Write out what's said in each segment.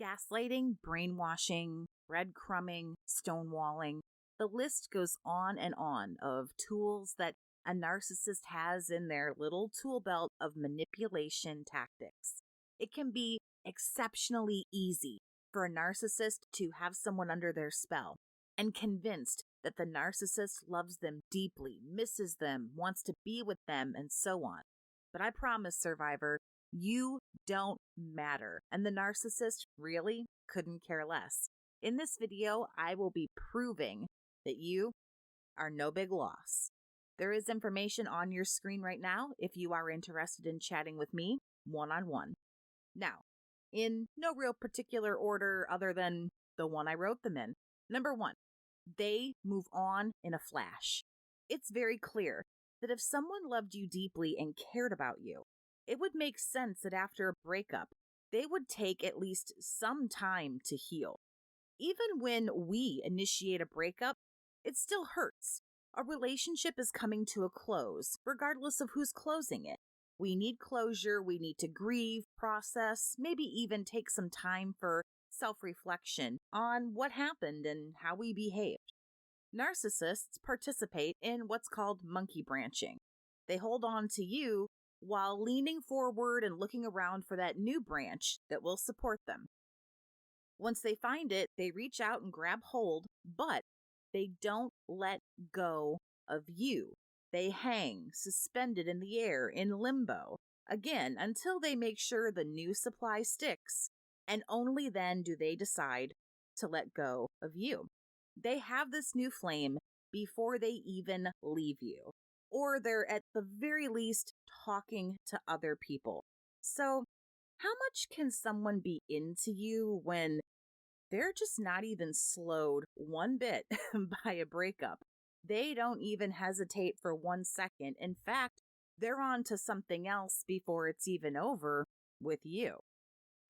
Gaslighting, brainwashing, breadcrumbing, stonewalling. The list goes on and on of tools that a narcissist has in their little tool belt of manipulation tactics. It can be exceptionally easy for a narcissist to have someone under their spell and convinced that the narcissist loves them deeply, misses them, wants to be with them, and so on. But I promise, survivor, you don't matter, and the narcissist really couldn't care less. In this video, I will be proving that you are no big loss. There is information on your screen right now if you are interested in chatting with me one-on-one. Now, in no real particular order other than the one I wrote them in. Number 1, they move on in a flash. It's very clear that if someone loved you deeply and cared about you, it would make sense that after a breakup, they would take at least some time to heal. Even when we initiate a breakup, it still hurts. A relationship is coming to a close, regardless of who's closing it. We need closure, we need to grieve, process, maybe even take some time for self-reflection on what happened and how we behaved. Narcissists participate in what's called monkey branching. They hold on to you while leaning forward and looking around for that new branch that will support them. Once they find it, they reach out and grab hold, but they don't let go of you. They hang, suspended in the air, in limbo, again, until they make sure the new supply sticks, and only then do they decide to let go of you. They have this new flame before they even leave you, or they're at the very least talking to other people. So, how much can someone be into you when they're just not even slowed one bit by a breakup? They don't even hesitate for 1 second. In fact, they're on to something else before it's even over with you.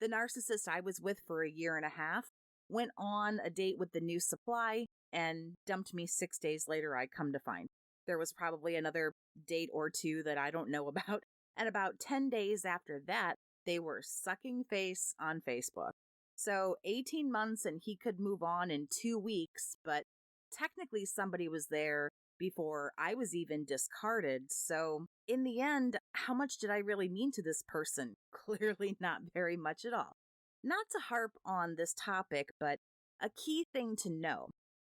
The narcissist I was with for 1.5 years went on a date with the new supply and dumped me 6 days later, I come to find. There was probably another date or two that I don't know about. And about 10 days after that, they were sucking face on Facebook. So 18 months and he could move on in 2 weeks, but technically somebody was there before I was even discarded. So in the end, how much did I really mean to this person? Clearly not very much at all. Not to harp on this topic, but a key thing to know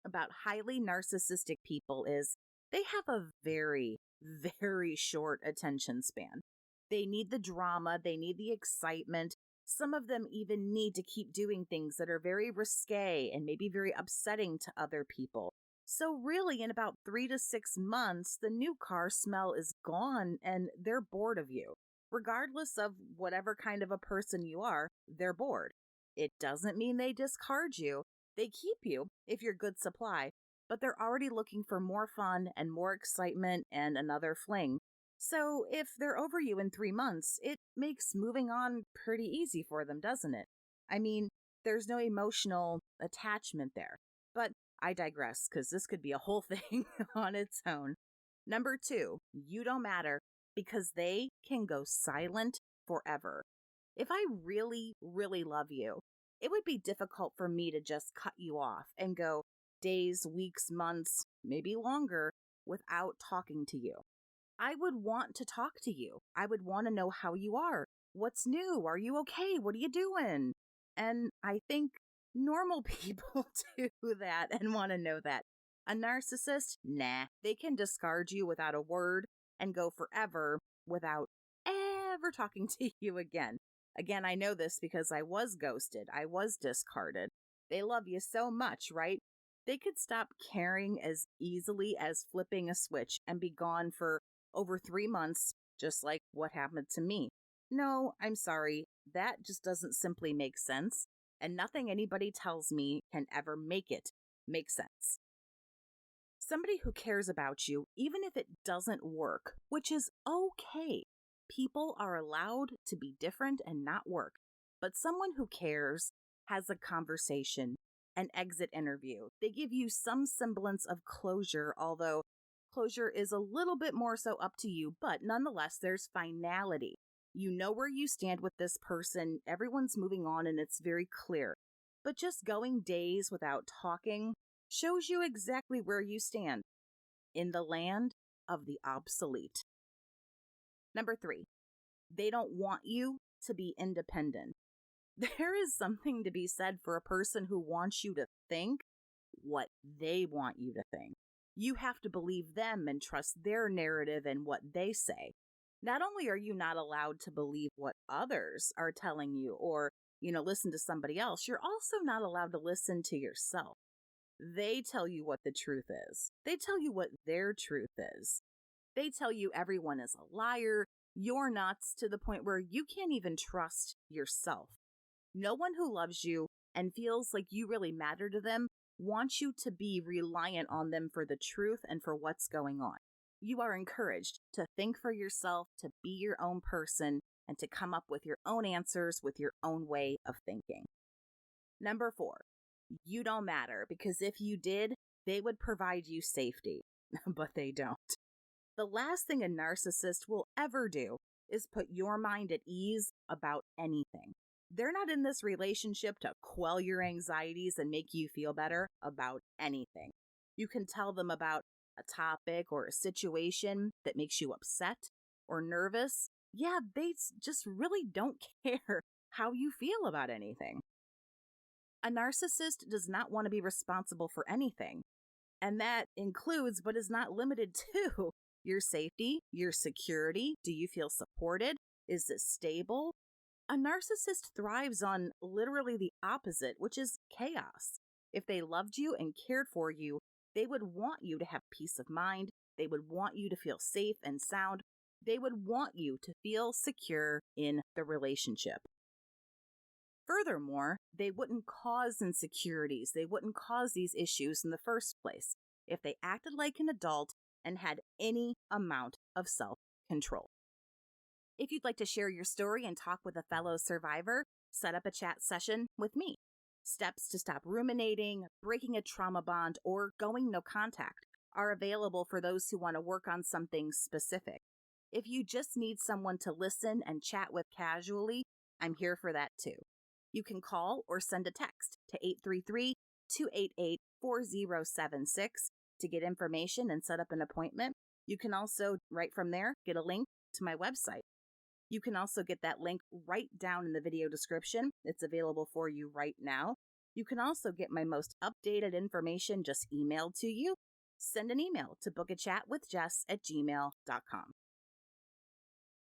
about highly narcissistic people is they have a very, very short attention span. They need the drama, they need the excitement. Some of them even need to keep doing things that are very risque and maybe very upsetting to other people. So really, in about 3 to 6 months, the new car smell is gone and they're bored of you. Regardless of whatever kind of a person you are, they're bored. It doesn't mean they discard you. They keep you if you're good supply, but they're already looking for more fun and more excitement and another fling. So if they're over you in 3 months, it makes moving on pretty easy for them, doesn't it? I mean, there's no emotional attachment there. But I digress, because this could be a whole thing on its own. Number 2, you don't matter because they can go silent forever. If I really, really love you, it would be difficult for me to just cut you off and go days, weeks, months, maybe longer without talking to you. I would want to talk to you. I would want to know how you are. What's new? Are you okay? What are you doing? And I think normal people do that and want to know that. A narcissist? Nah. They can discard you without a word and go forever without ever talking to you again. Again, I know this because I was ghosted. I was discarded. They love you so much, right? They could stop caring as easily as flipping a switch and be gone for over 3 months, just like what happened to me. No, I'm sorry. That just doesn't simply make sense, and nothing anybody tells me can ever make it make sense. Somebody who cares about you, even if it doesn't work, which is okay. People are allowed to be different and not work, but someone who cares has a conversation, an exit interview. They give you some semblance of closure, although closure is a little bit more so up to you, but nonetheless, there's finality. You know where you stand with this person. Everyone's moving on and it's very clear. But just going days without talking shows you exactly where you stand in the land of the obsolete. Number 3, they don't want you to be independent. There is something to be said for a person who wants you to think what they want you to think. You have to believe them and trust their narrative and what they say. Not only are you not allowed to believe what others are telling you or, listen to somebody else, you're also not allowed to listen to yourself. They tell you what the truth is. They tell you what their truth is. They tell you everyone is a liar. You're nuts to the point where you can't even trust yourself. No one who loves you and feels like you really matter to them wants you to be reliant on them for the truth and for what's going on. You are encouraged to think for yourself, to be your own person, and to come up with your own answers with your own way of thinking. Number 4, you don't matter, because if you did, they would provide you safety, but they don't. The last thing a narcissist will ever do is put your mind at ease about anything. They're not in this relationship to quell your anxieties and make you feel better about anything. You can tell them about a topic or a situation that makes you upset or nervous. Yeah, they just really don't care how you feel about anything. A narcissist does not want to be responsible for anything, and that includes but is not limited to your safety, your security. Do you feel supported? Is this stable? A narcissist thrives on literally the opposite, which is chaos. If they loved you and cared for you, they would want you to have peace of mind. They would want you to feel safe and sound. They would want you to feel secure in the relationship. Furthermore, they wouldn't cause insecurities. They wouldn't cause these issues in the first place if they acted like an adult and had any amount of self-control. If you'd like to share your story and talk with a fellow survivor, set up a chat session with me. Steps to stop ruminating, breaking a trauma bond, or going no contact are available for those who want to work on something specific. If you just need someone to listen and chat with casually, I'm here for that too. You can call or send a text to 833-288-4076 to get information and set up an appointment. You can also, right from there, get a link to my website. You can also get that link right down in the video description. It's available for you right now. You can also get my most updated information just emailed to you. Send an email to bookachatwithjess@gmail.com.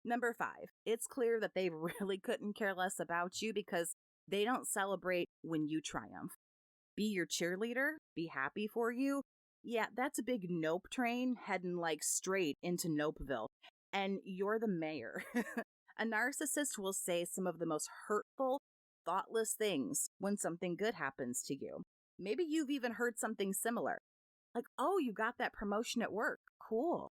Number 5, it's clear that they really couldn't care less about you because they don't celebrate when you triumph. Be your cheerleader, be happy for you. Yeah, that's a big nope train heading straight into Nopeville. And you're the mayor. A narcissist will say some of the most hurtful, thoughtless things when something good happens to you. Maybe you've even heard something similar. Like, oh, you got that promotion at work. Cool.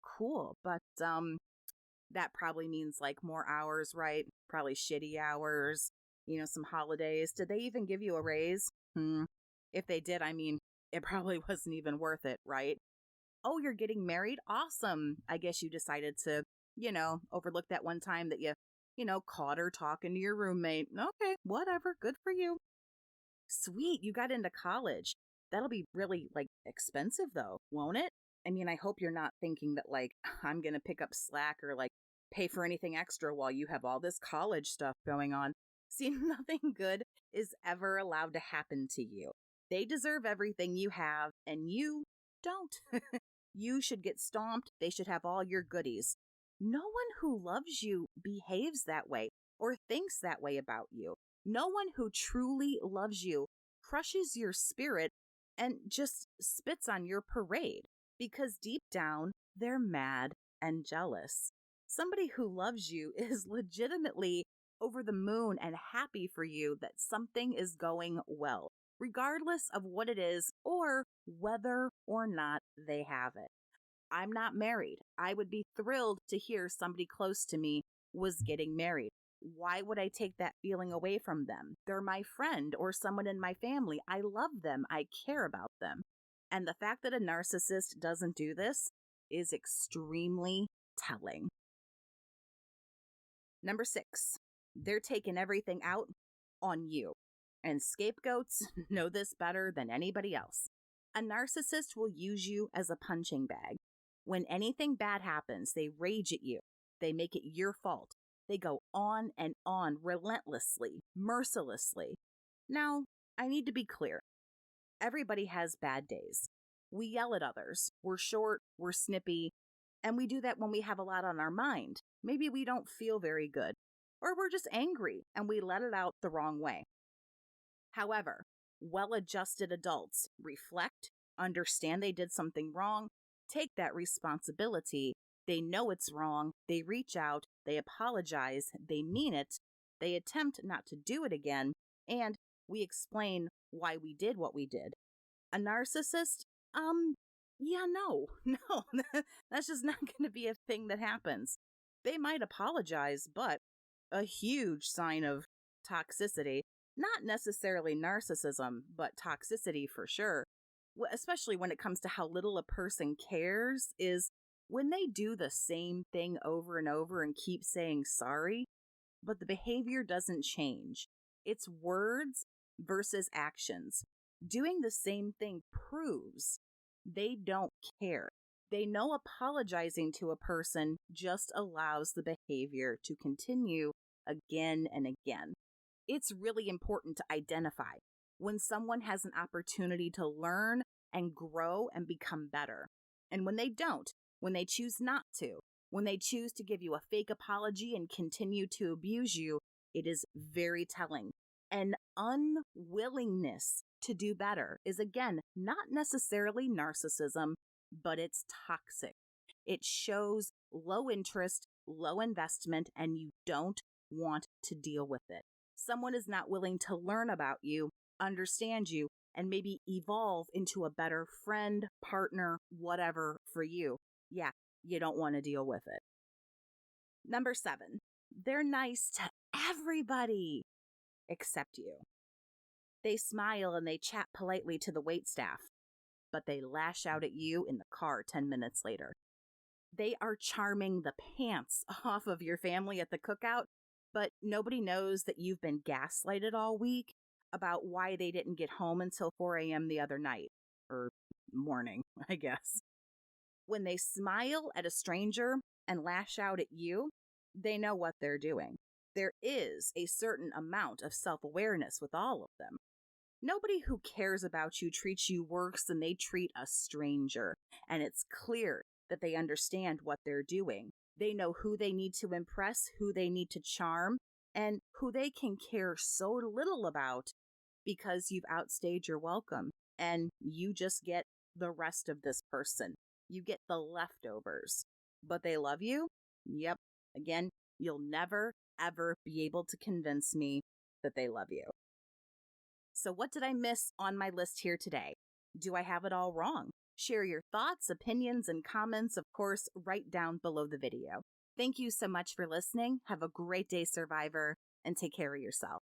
But that probably means more hours, right? Probably shitty hours, some holidays. Did they even give you a raise? If they did, it probably wasn't even worth it, right? Oh, you're getting married? Awesome. I guess you decided to, overlook that one time that you caught her talking to your roommate. Okay, whatever. Good for you. Sweet, you got into college. That'll be really, expensive though, won't it? I hope you're not thinking that, I'm gonna pick up slack or, pay for anything extra while you have all this college stuff going on. See, nothing good is ever allowed to happen to you. They deserve everything you have, and you don't. You should get stomped. They should have all your goodies. No one who loves you behaves that way or thinks that way about you. No one who truly loves you crushes your spirit and just spits on your parade because deep down, they're mad and jealous. Somebody who loves you is legitimately over the moon and happy for you that something is going well, regardless of what it is or whether or not they have it. I'm not married. I would be thrilled to hear somebody close to me was getting married. Why would I take that feeling away from them? They're my friend or someone in my family. I love them. I care about them. And the fact that a narcissist doesn't do this is extremely telling. Number 6, they're taking everything out on you. And scapegoats know this better than anybody else. A narcissist will use you as a punching bag. When anything bad happens, they rage at you. They make it your fault. They go on and on relentlessly, mercilessly. Now, I need to be clear. Everybody has bad days. We yell at others. We're short, we're snippy, and we do that when we have a lot on our mind. Maybe we don't feel very good, or we're just angry and we let it out the wrong way. However, well-adjusted adults reflect, understand they did something wrong, take that responsibility. They know it's wrong. They reach out. They apologize. They mean it. They attempt not to do it again. And we explain why we did what we did. A narcissist? No, that's just not going to be a thing that happens. They might apologize, but a huge sign of toxicity, not necessarily narcissism, but toxicity for sure, especially when it comes to how little a person cares, is when they do the same thing over and over and keep saying sorry, but the behavior doesn't change. It's words versus actions. Doing the same thing proves they don't care. They know apologizing to a person just allows the behavior to continue again and again. It's really important to identify when someone has an opportunity to learn and grow and become better. And when they don't, when they choose not to, when they choose to give you a fake apology and continue to abuse you, it is very telling. An unwillingness to do better is, again, not necessarily narcissism, but it's toxic. It shows low interest, low investment, and you don't want to deal with it. Someone is not willing to learn about you, understand you, and maybe evolve into a better friend, partner, whatever for you. Yeah, you don't want to deal with it. Number 7, they're nice to everybody except you. They smile and they chat politely to the waitstaff, but they lash out at you in the car 10 minutes later. They are charming the pants off of your family at the cookout, but nobody knows that you've been gaslighted all week about why they didn't get home until 4 a.m. the other night, or morning, I guess. When they smile at a stranger and lash out at you, they know what they're doing. There is a certain amount of self-awareness with all of them. Nobody who cares about you treats you worse than they treat a stranger, and it's clear that they understand what they're doing. They know who they need to impress, who they need to charm, and who they can care so little about because you've outstayed your welcome, and you just get the rest of this person. You get the leftovers. But they love you? Yep. Again, you'll never, ever be able to convince me that they love you. So what did I miss on my list here today? Do I have it all wrong? Share your thoughts, opinions, and comments, of course, right down below the video. Thank you so much for listening. Have a great day, Survivor, and take care of yourself.